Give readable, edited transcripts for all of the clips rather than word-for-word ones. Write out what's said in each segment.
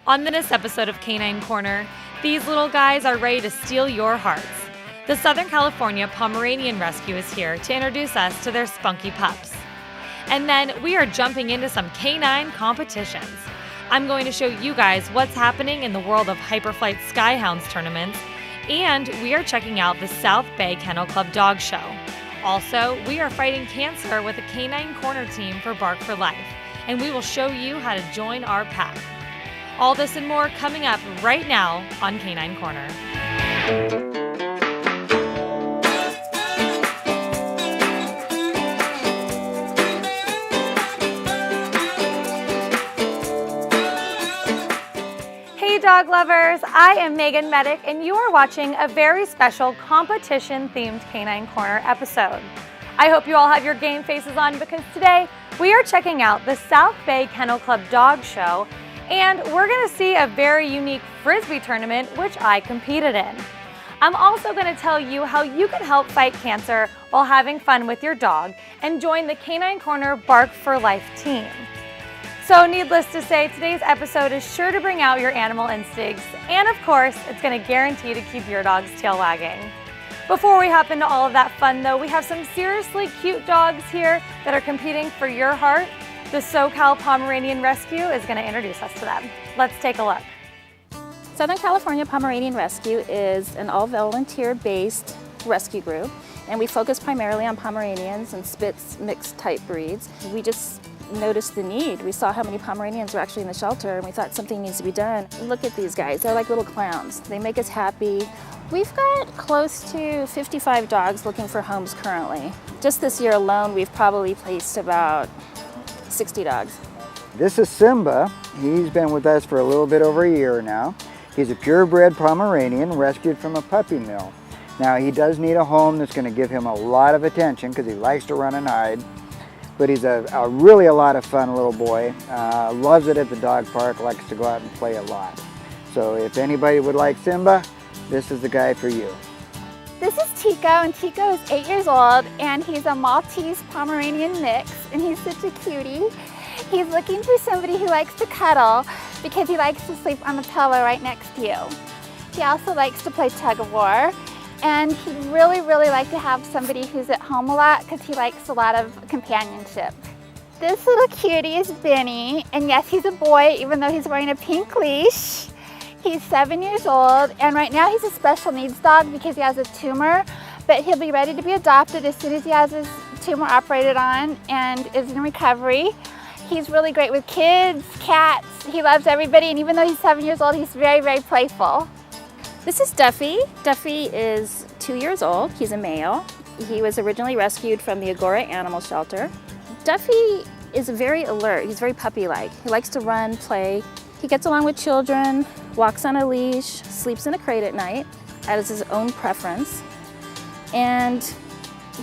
On this episode of Canine Corner, these little guys are ready to steal your hearts. The Southern California Pomeranian Rescue is here to introduce us to their spunky pups. And then we are jumping into some canine competitions. I'm going to show you guys what's happening in the world of Hyperflight Skyhounds tournaments, and we are checking out the South Bay Kennel Club Dog Show. Also, we are fighting cancer with a Canine Corner team for Bark for Life, and we will show you how to join our pack. All this and more coming up right now on Canine Corner. Hey dog lovers, I am Meagan Medick and you are watching a very special competition-themed Canine Corner episode. I hope you all have your game faces on because today we are checking out the South Bay Kennel Club Dog Show, and we're going to see a very unique Frisbee tournament which I competed in. I'm also going to tell you how you can help fight cancer while having fun with your dog and join the Canine Corner Bark for Life team. So needless to say, today's episode is sure to bring out your animal instincts, and of course, it's going to guarantee to keep your dog's tail wagging. Before we hop into all of that fun though, we have some seriously cute dogs here that are competing for your heart. The SOCAL Pomeranian Rescue is going to introduce us to them. Let's take a look. Southern California Pomeranian Rescue is an all-volunteer-based rescue group, and we focus primarily on Pomeranians and Spitz mixed type breeds. We just noticed the need. We saw how many Pomeranians were actually in the shelter, and we thought something needs to be done. Look at these guys. They're like little clowns. They make us happy. We've got close to 55 dogs looking for homes currently. Just this year alone, we've probably placed about 60 dogs. This is Simba. He's been with us for a little bit over a year now. He's a purebred Pomeranian rescued from a puppy mill. Now he does need a home that's going to give him a lot of attention because he likes to run and hide. But he's really a lot of fun little boy. Loves it at the dog park, likes to go out and play a lot. So if anybody would like Simba, this is the guy for you. This is Tico, and Tico is 8 years old, and he's a Maltese Pomeranian mix, and he's such a cutie. He's looking for somebody who likes to cuddle because he likes to sleep on the pillow right next to you. He also likes to play tug of war, and he'd really like to have somebody who's at home a lot because he likes a lot of companionship. This little cutie is Benny, and yes, he's a boy even though he's wearing a pink leash. He's 7 years old, and right now he's a special needs dog because he has a tumor, but he'll be ready to be adopted as soon as he has his tumor operated on and is in recovery. He's really great with kids, cats, he loves everybody, and even though he's 7 years old, he's very playful. This is Duffy. Duffy is 2 years old. He's a male. He was originally rescued from the Agora Animal Shelter. Duffy is very alert. He's very puppy-like. He likes to run, play. He gets along with children, walks on a leash, sleeps in a crate at night, as his own preference. And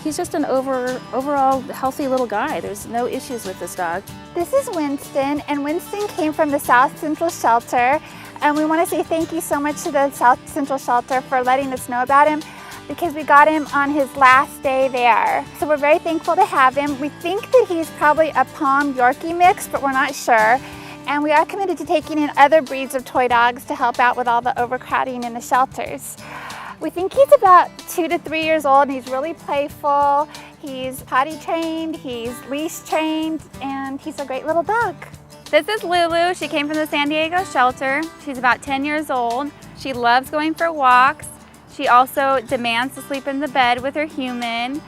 he's just an overall healthy little guy. There's no issues with this dog. This is Winston, and Winston came from the South Central Shelter. And we want to say thank you so much to the South Central Shelter for letting us know about him because we got him on his last day there. So we're very thankful to have him. We think that he's probably a Pom Yorkie mix, but we're not sure. And we are committed to taking in other breeds of toy dogs to help out with all the overcrowding in the shelters. We think he's about 2 to 3 years old, and he's really playful. He's potty trained, he's leash trained, and he's a great little dog. This is Lulu. She came from the San Diego shelter. She's about 10 years old. She loves going for walks. She also demands to sleep in the bed with her human.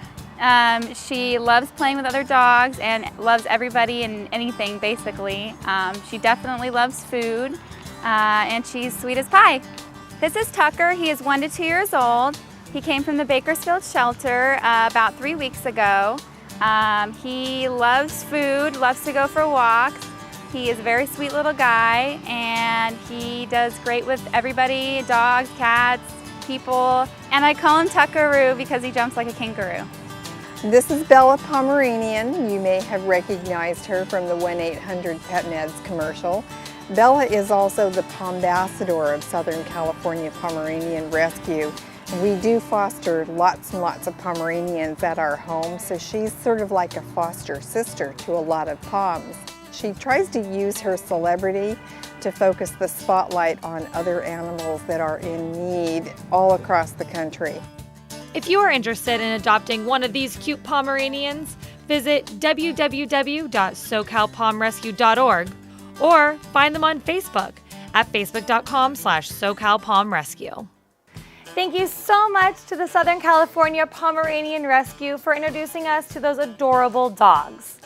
She loves playing with other dogs and loves everybody and anything basically. She definitely loves food and she's sweet as pie. This is Tucker. He is 1 to 2 years old. He came from the Bakersfield shelter about 3 weeks ago. He loves food, loves to go for walks. He is a very sweet little guy and he does great with everybody, dogs, cats, people. And I call him Tuckaroo because he jumps like a kangaroo. This is Bella Pomeranian. You may have recognized her from the 1-800-PET-MEDS commercial. Bella is also the Pombassador of Southern California Pomeranian Rescue. We do foster lots and lots of Pomeranians at our home, so she's sort of like a foster sister to a lot of Poms. She tries to use her celebrity to focus the spotlight on other animals that are in need all across the country. If you are interested in adopting one of these cute Pomeranians, visit www.socalpomrescue.org or find them on Facebook at facebook.com/SOCALPomRescue. Thank you so much to the Southern California Pomeranian Rescue for introducing us to those adorable dogs.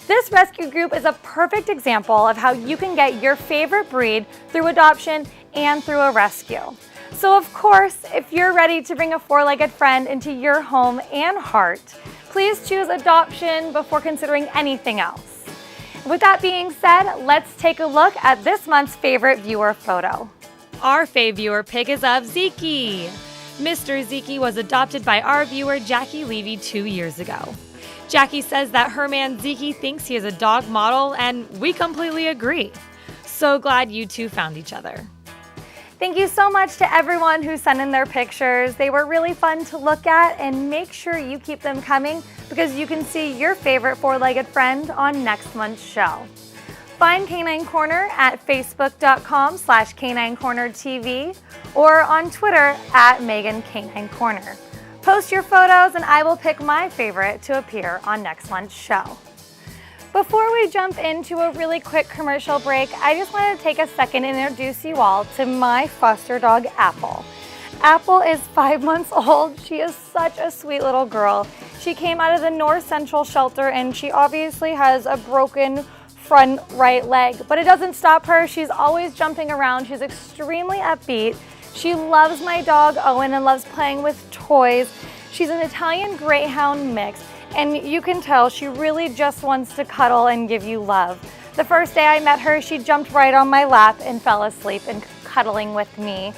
This rescue group is a perfect example of how you can get your favorite breed through adoption and through a rescue. So of course, if you're ready to bring a four-legged friend into your home and heart, please choose adoption before considering anything else. With that being said, let's take a look at this month's favorite viewer photo. Our fave viewer pick is of Zeke. Mr. Zeke was adopted by our viewer Jackie Levy 2 years ago. Jackie says that her man Zeke thinks he is a dog model, and we completely agree. So glad you two found each other. Thank you so much to everyone who sent in their pictures. They were really fun to look at, and make sure you keep them coming because you can see your favorite four-legged friend on next month's show. Find Canine Corner at facebook.com/caninecornertv or on Twitter at Meagan Canine Corner. Post your photos and I will pick my favorite to appear on next month's show. Before we jump into a really quick commercial break, I just want to take a second and introduce you all to my foster dog, Apple. Apple is 5 months old. She is such a sweet little girl. She came out of the North Central shelter and she obviously has a broken front right leg, but it doesn't stop her. She's always jumping around. She's extremely upbeat. She loves my dog, Owen, and loves playing with toys. She's an Italian Greyhound mix, and you can tell she really just wants to cuddle and give you love. The first day I met her, she jumped right on my lap and fell asleep and cuddling with me.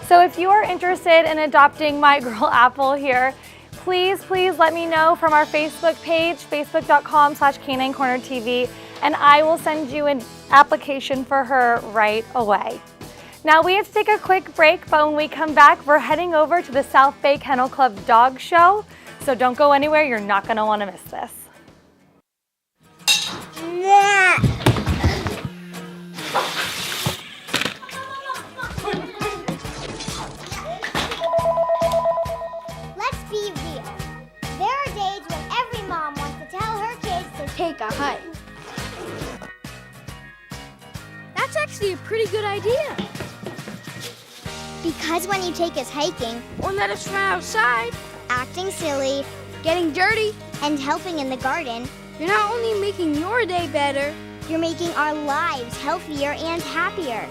So if you are interested in adopting my girl Apple here, please let me know from our Facebook page, facebook.com/caninecornertv, and I will send you an application for her right away. Now we have to take a quick break, but when we come back, we're heading over to the South Bay Kennel Club Dog Show. So don't go anywhere, you're not gonna wanna miss this. Let's be real. There are days when every mom wants to tell her kids to take a hike. That's actually a pretty good idea. Because when you take us hiking, Or let us run outside, acting silly, getting dirty, and helping in the garden, you're not only making your day better, you're making our lives healthier and happier.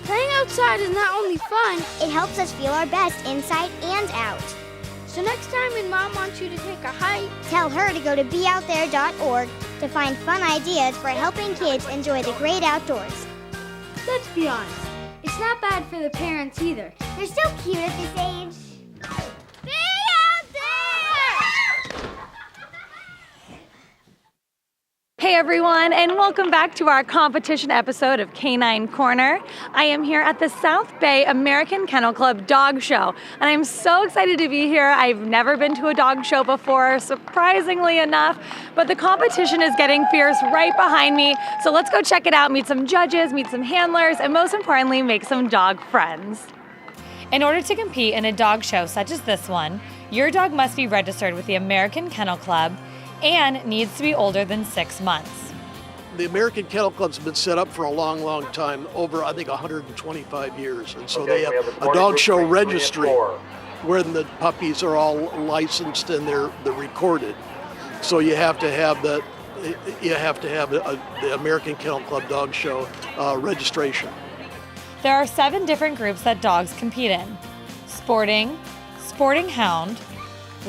playing outside is not only fun, It helps us feel our best inside and out. so next time when Mom wants you to take a hike, Tell her to go to beoutthere.org to find fun ideas for helping kids enjoy the great outdoors. let's be honest, it's not bad for the parents either. They're so cute at this age. Be out there! Hey everyone, and welcome back to our competition episode of Canine Corner. I am here at the South Bay American Kennel Club Dog Show, and I'm so excited to be here. I've never been to a dog show before, surprisingly enough, but the competition is getting fierce right behind me, so let's go check it out, meet some judges, meet some handlers, and most importantly, make some dog friends. In order to compete in a dog show such as this one, your dog must be registered with the American Kennel Club and needs to be older than 6 months. The American Kennel Club's been set up for a long time, over I think 125 years. And so they have a dog show registry where the puppies are all licensed and they're recorded. So you have to have the American Kennel Club Dog Show registration. There are 7 different groups that dogs compete in: sporting, sporting hound,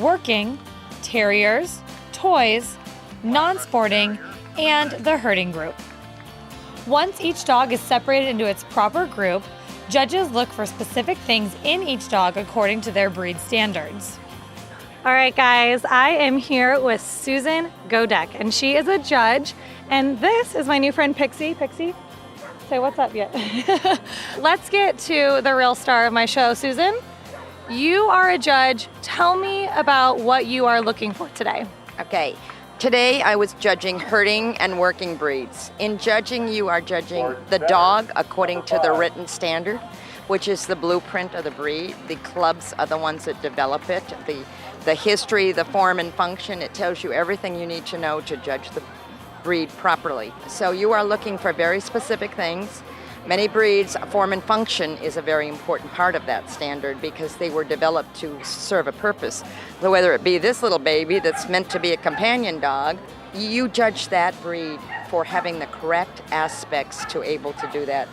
working, terriers, toys, non-sporting, and the herding group. Once each dog is separated into its proper group, judges look for specific things in each dog according to their breed standards. All right, guys, I am here with Susan GODEK, and she is a judge, and this is my new friend Pixie. Pixie, say what's up yet. Let's get to the real star of my show. Susan, you are a judge. Tell me about what you are looking for today. Okay, Today I was judging herding and working breeds. In judging, you are judging the dog according to the written standard, which is the blueprint of the breed. The clubs are the ones that develop it. The history, the form and function, it tells you everything you need to know to judge the breed properly. So you are looking for very specific things. Many breeds, form and function is a very important part of that standard because they were developed to serve a purpose. So whether it be this little baby that's meant to be a companion dog, you judge that breed for having the correct aspects to able to do that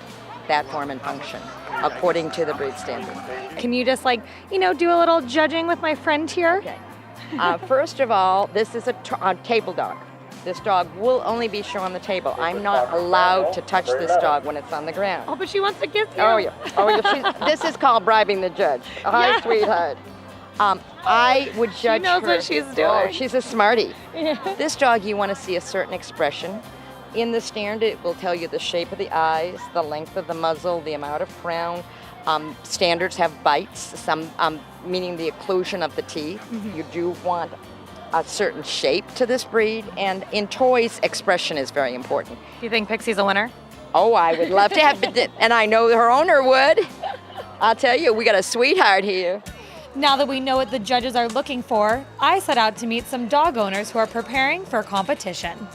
form and function according to the breed standard. Can you just do a little judging with my friend here? Okay. First of all, this is a table dog. This dog will only be shown on the table. I'm not allowed to touch this dog when it's on the ground. Oh, but she wants to kiss you. Oh, yeah. This is called bribing the judge. Hi, sweetheart. I would judge her. She knows what she's doing. Oh, she's a smarty. Yeah. This dog, you want to see a certain expression. In the standard, it will tell you the shape of the eyes, the length of the muzzle, the amount of frown. Standards have bites, some meaning the occlusion of the teeth. Mm-hmm. You do want a certain shape to this breed, and in toys, expression is very important. Do you think Pixie's a winner? Oh, I would love to have, and I know her owner would. I'll tell you, we got a sweetheart here. Now that we know what the judges are looking for, I set out to meet some dog owners who are preparing for competition.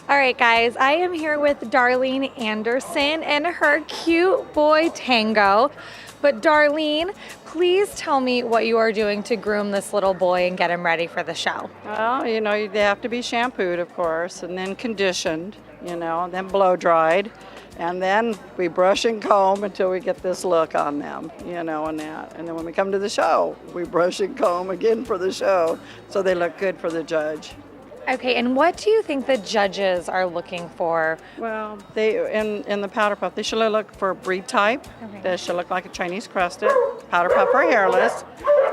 All right, guys, I am here with Darlene Anderson and her cute boy Tango. But Darlene, please tell me what you are doing to groom this little boy and get him ready for the show. Well, they have to be shampooed, of course, and then conditioned, and then blow dried. And then we brush and comb until we get this look on them, and that. And then when we come to the show, we brush and comb again for the show so they look good for the judge. Okay, and what do you think the judges are looking for? Well, they in the powder puff, they should look for breed type. Okay. They should look like a Chinese crested, powder puff or hairless,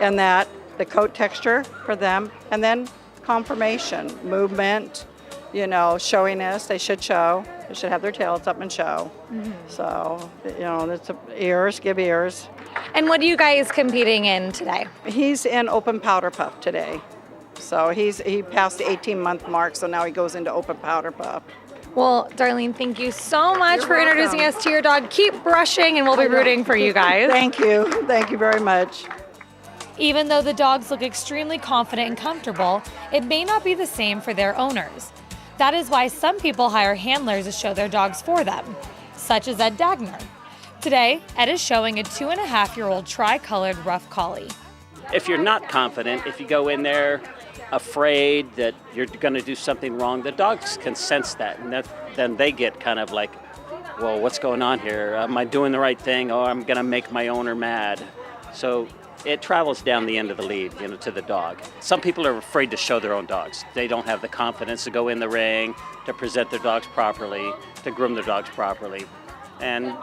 and that the coat texture for them, and then conformation, movement, showiness. They should show. They should have their tails up and show. Mm-hmm. So, it's ears, give ears. And what are you guys competing in today? He's in open powder puff today. So he passed the 18-month mark, so now he goes into open powder puff. Well, Darlene, thank you so much for introducing us to your dog. Keep brushing, and we'll be rooting for you guys. Thank you. Thank you very much. Even though the dogs look extremely confident and comfortable, it may not be the same for their owners. That is why some people hire handlers to show their dogs for them, such as Ed Dagner. Today, Ed is showing a 2.5-year-old tri-colored rough collie. If you're not confident, if you go in there afraid that you're going to do something wrong, the dogs can sense that, and then they get kind of like, well, what's going on here? Am I doing the right thing? Oh, I'm going to make my owner mad. So it travels down the end of the lead, to the dog. Some people are afraid to show their own dogs. They don't have the confidence to go in the ring, to present their dogs properly, to groom their dogs properly. And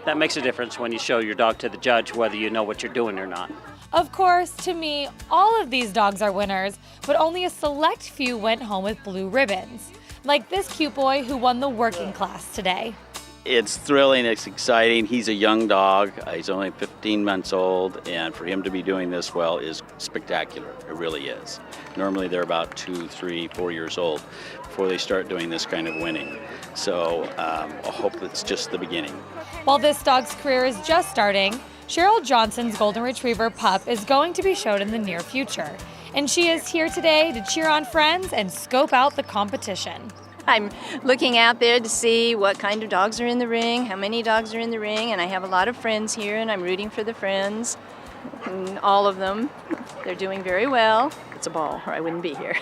that makes a difference when you show your dog to the judge, whether you know what you're doing or not. Of course, to me, all of these dogs are winners, but only a select few went home with blue ribbons. Like this cute boy who won the working class today. It's thrilling, it's exciting. He's a young dog. He's only 15 months old, and for him to be doing this well is spectacular. It really is. Normally they're about 2, 3, 4 years old before they start doing this kind of winning. So I hope it's just the beginning. While this dog's career is just starting, CHERYL Johnson's Golden Retriever pup is going to be shown in the near future. And she is here today to cheer on friends and scope out the competition. I'm looking out there to see what kind of dogs are in the ring, how many dogs are in the ring, and I have a lot of friends here, and I'm rooting for the friends, and all of them. They're doing very well. It's a ball, or I wouldn't be here.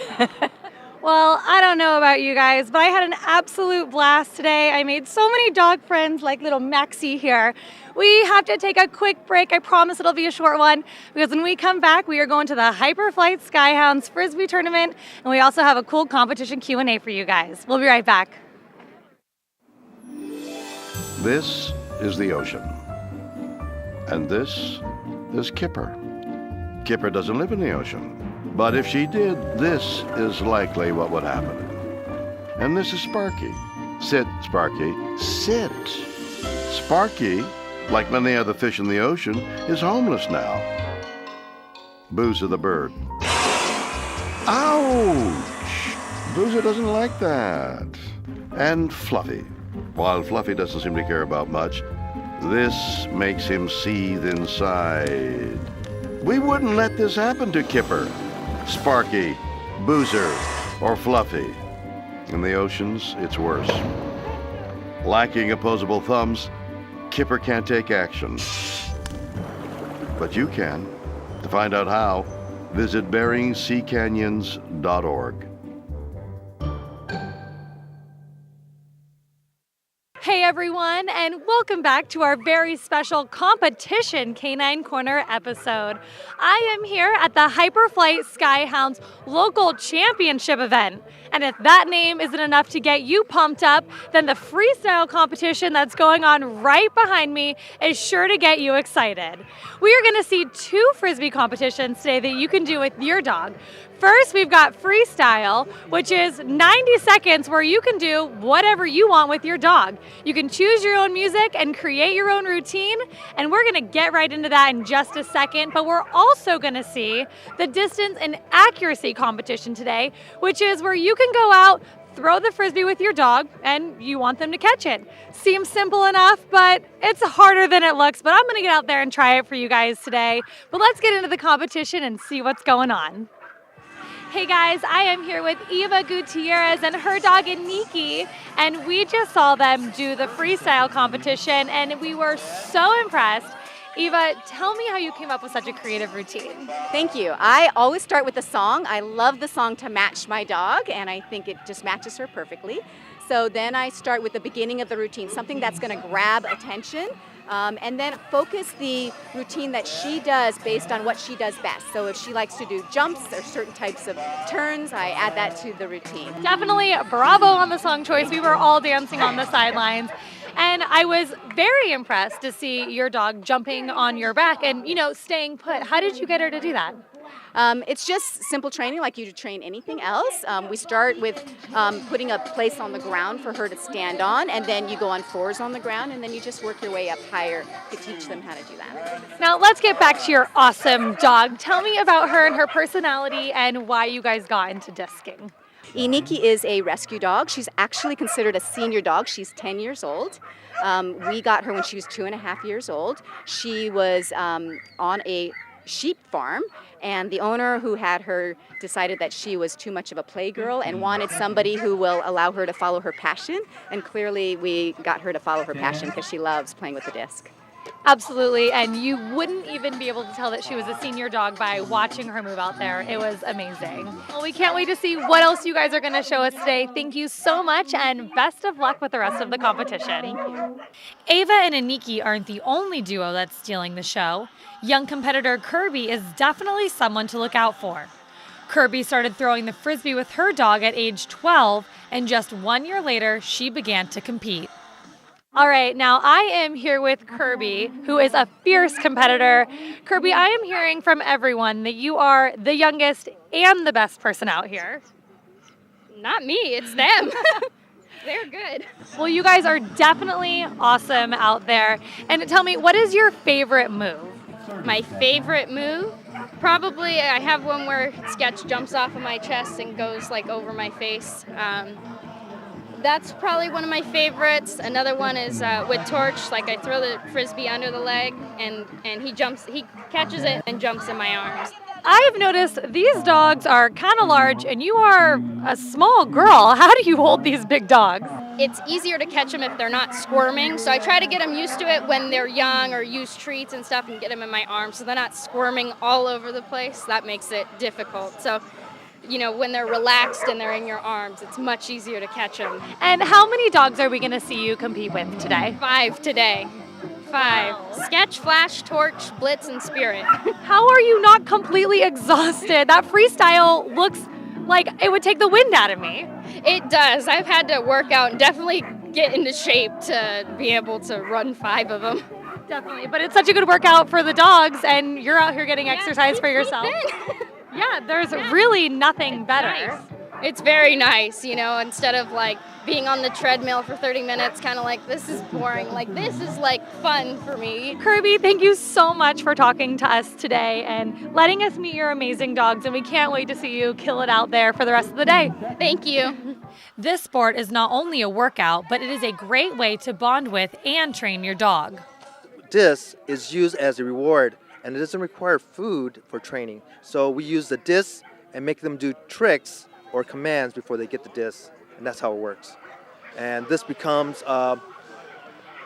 Well, I don't know about you guys, but I had an absolute blast today. I made so many dog friends like little Maxie here. We have to take a quick break. I promise it'll be a short one, because when we come back, we are going to the Hyperflight Skyhounds Frisbee Tournament, and we also have a cool competition Q&A for you guys. We'll be right back. This is the ocean, and this is Kipper. Kipper doesn't live in the ocean, but if she did, this is likely what would happen. And this is Sparky. Sit, Sparky, sit. Sparky, like many other fish in the ocean, is homeless now. Booza the bird. Ouch! Boozer doesn't like that. And Fluffy. While Fluffy doesn't seem to care about much, this makes him seethe inside. We wouldn't let this happen to Kipper, Sparky, Boozer, or Fluffy. In the oceans, it's worse. Lacking opposable thumbs, Kipper can't take action. But you can. To find out how, visit BeringSeaCanyons.org. Hey everyone, and welcome back to our very special competition Canine Corner episode. I am here at the Hyperflight Skyhounds local championship event. And if that name isn't enough to get you pumped up, then the freestyle competition that's going on right behind me is sure to get you excited. We are going to see 2 Frisbee competitions today that you can do with your dog. First, we've got freestyle, which is 90 seconds where you can do whatever you want with your dog. You can choose your own music and create your own routine, and we're gonna get right into that in just a second, but we're also gonna see the distance and accuracy competition today, which is where you can go out, throw the Frisbee with your dog, and you want them to catch it. Seems simple enough, but it's harder than it looks, but I'm gonna get out there and try it for you guys today. But let's get into the competition and see what's going on. Hey guys, I am here with Eva Gutierrez and her dog Iniki, and we just saw them do the freestyle competition and we were so impressed. Eva, tell me how you came up with such a creative routine. Thank you. I always start with a song. I love the song to match my dog, and I think it just matches her perfectly. So then I start with the beginning of the routine, something that's going to grab attention. And then focus the routine that she does based on what she does best. So if she likes to do jumps or certain types of turns, I add that to the routine. Definitely bravo on the song choice. We were all dancing on the sidelines. And I was very impressed to see your dog jumping on your back and, staying put. How did you get her to do that? It's just simple training like you train anything else. We start with putting a place on the ground for her to stand on, and then you go on 4s on the ground, and then you just work your way up higher to teach them how to do that. Now let's get back to your awesome dog. Tell me about her and her personality and why you guys got into disking. Iniki is a rescue dog. She's actually considered a senior dog. She's 10 years old. We got her when she was 2.5 years old. She was on a sheep farm, and the owner who had her decided that she was too much of a playgirl and wanted somebody who will allow her to follow her passion, and clearly we got her to follow her passion because she loves playing with the disc. Absolutely, and you wouldn't even be able to tell that she was a senior dog by watching her move out there. It was amazing. Well, we can't wait to see what else you guys are going to show us today. Thank you so much, and best of luck with the rest of the competition. Thank you. Ava and Iniki aren't the only duo that's stealing the show. Young competitor Kirby is definitely someone to look out for. Kirby started throwing the Frisbee with her dog at age 12, and just 1 year later, she began to compete. All right, now I am here with Kirby, who is a fierce competitor. Kirby, I am hearing from everyone that you are the youngest and the best person out here. Not me, it's them. They're good. Well, you guys are definitely awesome out there. And tell me, what is your favorite move? My favorite move? Probably I have one where Sketch jumps off of my chest and goes like over my face. That's probably one of my favorites. Another one is with Torch, like I throw the Frisbee under the leg and he catches it and jumps in my arms. I've noticed these dogs are kind of large and you are a small girl. How do you hold these big dogs? It's easier to catch them if they're not squirming, so I try to get them used to it when they're young or use treats and stuff and get them in my arms so they're not squirming all over the place. That makes it difficult. So, when they're relaxed and they're in your arms, it's much easier to catch them. And how many dogs are we going to see you compete with today? 5 today. 5. Sketch, Flash, Torch, Blitz, and Spirit. How are you not completely exhausted? That freestyle looks like it would take the wind out of me. It does. I've had to work out and definitely get into shape to be able to run 5 of them. Definitely, but it's such a good workout for the dogs, and you're out here getting exercise for yourself. Yeah, there's really nothing better. Nice. It's very nice, you know, instead of like being on the treadmill for 30 minutes, kind of like, this is boring. Like, this is like fun for me. Kirby, thank you so much for talking to us today and letting us meet your amazing dogs, and we can't wait to see you kill it out there for the rest of the day. Thank you. This sport is not only a workout, but it is a great way to bond with and train your dog. Disc is used as a reward, and it doesn't require food for training. So we use the disc and make them do tricks or commands before they get the disc, and that's how it works. And this becomes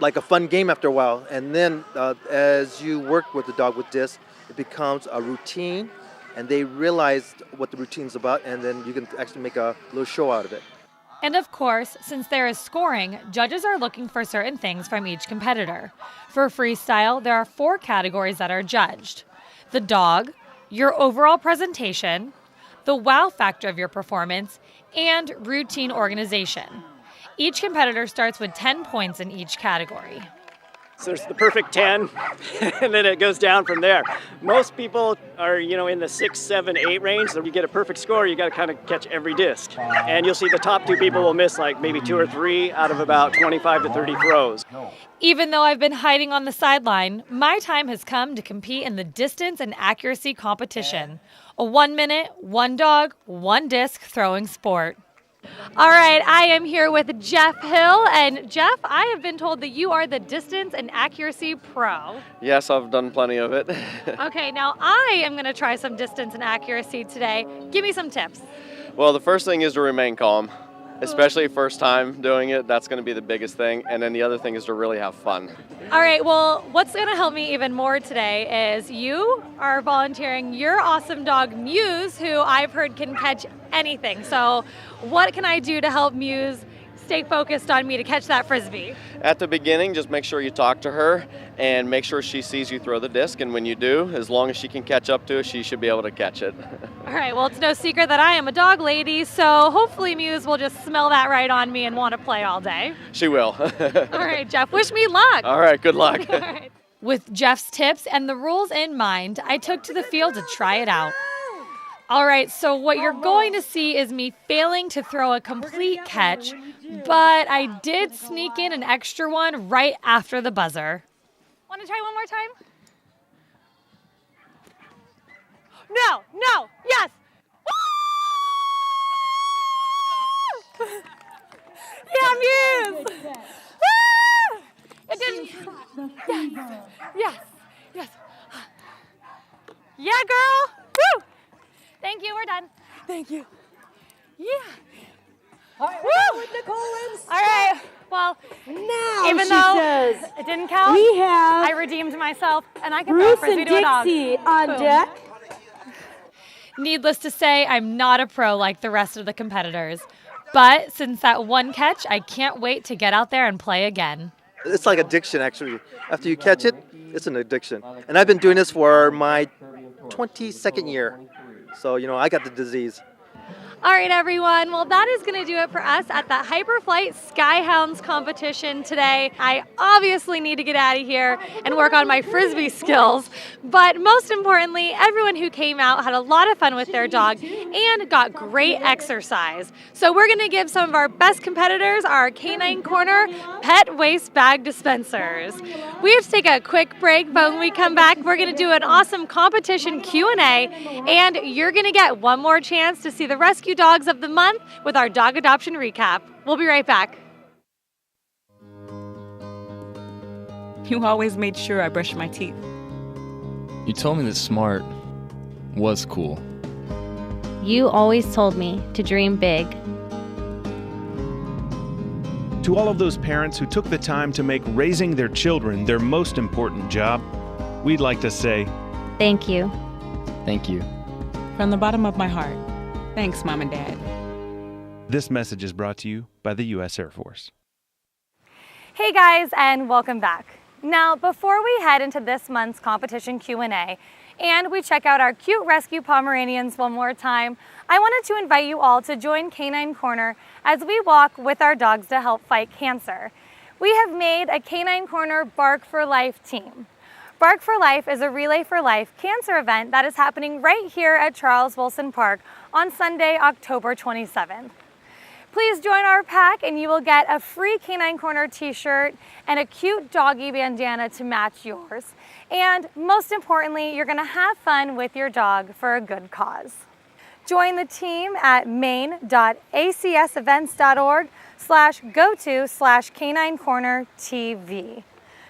like a fun game after a while, and then as you work with the dog with disc, it becomes a routine, and they realize what the routine's about, and then you can actually make a little show out of it. And of course, since there is scoring, judges are looking for certain things from each competitor. For freestyle, there are 4 categories that are judged: the dog, your overall presentation, the wow factor of your performance, and routine organization. Each competitor starts with 10 points in each category. So there's the perfect 10, and then it goes down from there. Most people are, in the 6, 7, 8 range. So if you get a perfect score, you got to kind of catch every disc. And you'll see the top 2 people will miss like maybe 2 or 3 out of about 25 to 30 throws. Even though I've been hiding on the sideline, my time has come to compete in the distance and accuracy competition. A 1 minute, 1 dog, 1 disc throwing sport. All right, I am here with Jeff Hill, and Jeff, I have been told that you are the distance and accuracy pro. Yes, I've done plenty of it. Okay, now I am going to try some distance and accuracy today. Give me some tips. Well, the first thing is to remain calm, especially first time doing it. That's going to be the biggest thing, and then the other thing is to really have fun. All right, well, what's going to help me even more today is you are volunteering your awesome dog, Muse, who I've heard can catch anything. So what can I do to help Muse stay focused on me to catch that Frisbee? At the beginning, just make sure you talk to her and make sure she sees you throw the disc, and when you do, as long as she can catch up to it, she should be able to catch it. All right, well, it's no secret that I am a dog lady, so hopefully Muse will just smell that right on me and want to play all day. She will. All right, Jeff, wish me luck. All right, good luck. All right. With Jeff's tips and the rules in mind, I took to the field to try it out. All right, so what you're going to see is me failing to throw a complete catch, but I did sneak in an extra one right after the buzzer. Want to try one more time? No, yes. Woo! Yeah, Muse. Woo! It didn't. Yes. Yeah, girl. Woo! Thank you, we're done. Thank you. Yeah. All right, woo! with Nicole Lynn. All right, well, now even she though says, it didn't count, we have I redeemed myself, and I can throw a Bruce Frisbee and to a dog. Dixie on Boom. deck. Needless to say, I'm not a pro like the rest of the competitors. But since that one catch, I can't wait to get out there and play again. It's like addiction, actually. After you catch it, it's an addiction. And I've been doing this for my 22nd year. So, I got the disease. All right, everyone. Well, that is going to do it for us at the Hyperflight Skyhounds competition today. I obviously need to get out of here and work on my Frisbee skills. But most importantly, everyone who came out had a lot of fun with their dog and got great exercise. So we're going to give some of our best competitors our Canine Corner pet waste bag dispensers. We have to take a quick break, but when we come back, we're going to do an awesome competition Q&A, and you're going to get one more chance to see the rescue dogs of the month with our dog adoption recap. We'll be right back. You always made sure I brushed my teeth. You told me that smart was cool. You always told me to dream big. To all of those parents who took the time to make raising their children their most important job, we'd like to say, thank you. Thank you. From the bottom of my heart, thanks, Mom and Dad. This message is brought to you by the U.S. Air Force. Hey guys, and welcome back. Now, before we head into this month's competition Q&A, and we check out our cute rescue Pomeranians one more time, I wanted to invite you all to join Canine Corner as we walk with our dogs to help fight cancer. We have made a Canine Corner Bark for Life team. Bark for Life is a Relay for Life cancer event that is happening right here at Charles Wilson Park on Sunday, October 27th. Please join our pack and you will get a free Canine Corner t-shirt and a cute doggy bandana to match yours. And most importantly, you're gonna have fun with your dog for a good cause. Join the team at main.acsevents.org/go-to/caninecornertv.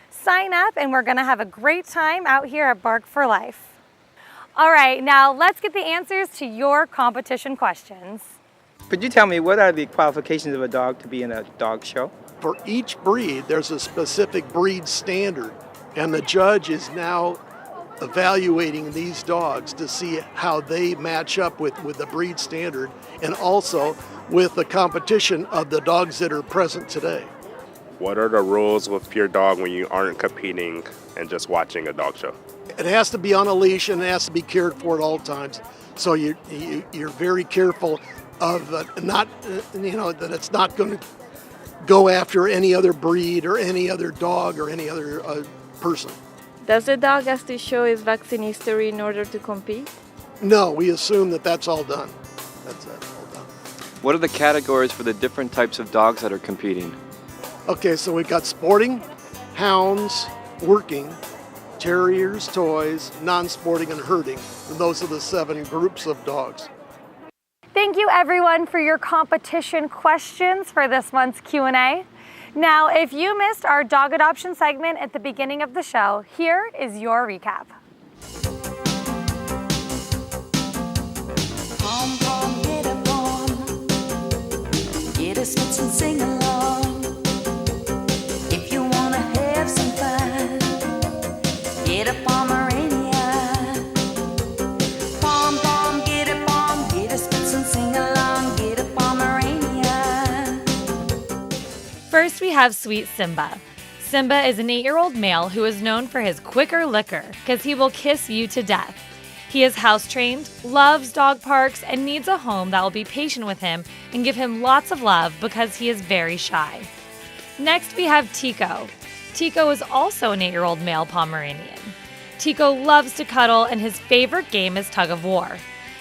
Sign up and we're gonna have a great time out here at Bark for Life. All right, now let's get the answers to your competition questions. Could you tell me what are the qualifications of a dog to be in a dog show? For each breed, there's a specific breed standard, and the judge is now evaluating these dogs to see how they match up with the breed standard and also with the competition of the dogs that are present today. What are the rules with your dog when you aren't competing and just watching a dog show? It has to be on a leash and it has to be cared for at all times. So you're very careful of not, that it's not going to go after any other breed or any other dog or any other person. Does the dog have to show his vaccine history in order to compete? No, we assume that that's all done. That's all done. What are the categories for the different types of dogs that are competing? Okay, so we've got sporting, hounds, working, terriers, toys, non-sporting, and herding. And those are the 7 groups of dogs. Thank you everyone for your competition questions for this month's Q&A. Now, if you missed our dog adoption segment at the beginning of the show, here is your recap. Pom pom, get up on, get a spits and sing along. If you wanna have some fun, get a Pomeranian. Pom pom, get a pom, get a spits and sing along, get a Pomeranian. First, we have Sweet Simba. Simba is an 8-year-old male who is known for his quicker liquor because he will kiss you to death. He is house trained, loves dog parks, and needs a home that will be patient with him and give him lots of love because he is very shy. Next, we have Tico. Tico is also an 8-year-old male Pomeranian. Tico loves to cuddle and his favorite game is tug of war.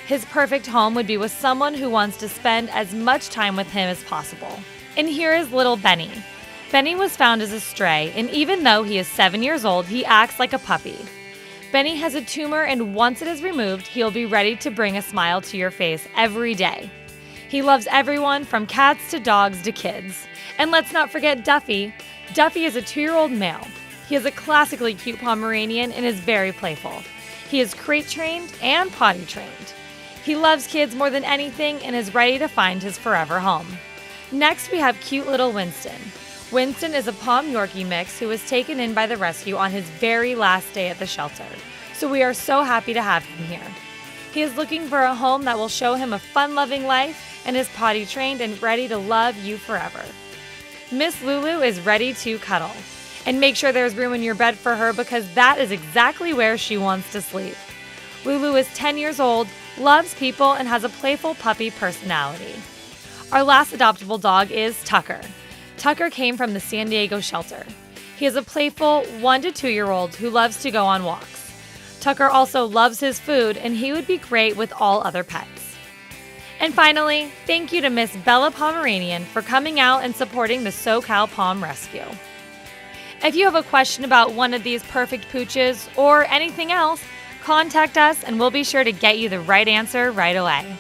His perfect home would be with someone who wants to spend as much time with him as possible. And here is little Benny. Benny was found as a stray, and even though he is 7 years old, he acts like a puppy. Benny has a tumor, and once it is removed, he'll be ready to bring a smile to your face every day. He loves everyone from cats to dogs to kids. And let's not forget Duffy. Duffy is a 2-year-old male. He is a classically cute Pomeranian and is very playful. He is crate trained and potty trained. He loves kids more than anything and is ready to find his forever home. Next, we have cute little Winston. Winston is a Pom Yorkie mix who was taken in by the rescue on his very last day at the shelter. So we are so happy to have him here. He is looking for a home that will show him a fun-loving life and is potty trained and ready to love you forever. Miss Lulu is ready to cuddle. And make sure there's room in your bed for her because that is exactly where she wants to sleep. Lulu is 10 years old, loves people, and has a playful puppy personality. Our last adoptable dog is Tucker. Tucker came from the San Diego shelter. He is a playful 1 to 2-year-old who loves to go on walks. Tucker also loves his food and he would be great with all other pets. And finally, thank you to Miss Bella Pomeranian for coming out and supporting the SoCal Pom Rescue. If you have a question about one of these perfect pooches or anything else, contact us and we'll be sure to get you the right answer right away.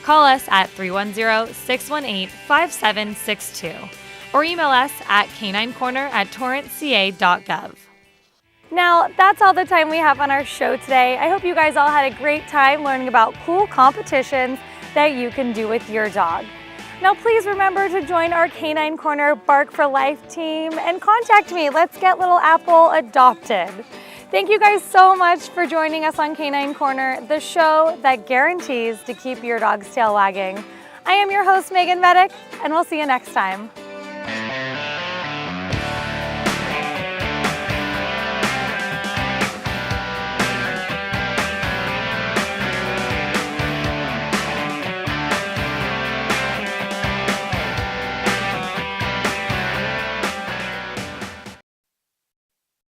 Call us at 310-618-5762 or email us at caninecorner@torranceca.gov. Now, that's all the time we have on our show today. I hope you guys all had a great time learning about cool competitions that you can do with your dog. Now, please remember to join our Canine Corner Bark for Life team and contact me. Let's get little Apple adopted. Thank you guys so much for joining us on Canine Corner, the show that guarantees to keep your dog's tail wagging. I am your host, Meagan Medick, and we'll see you next time.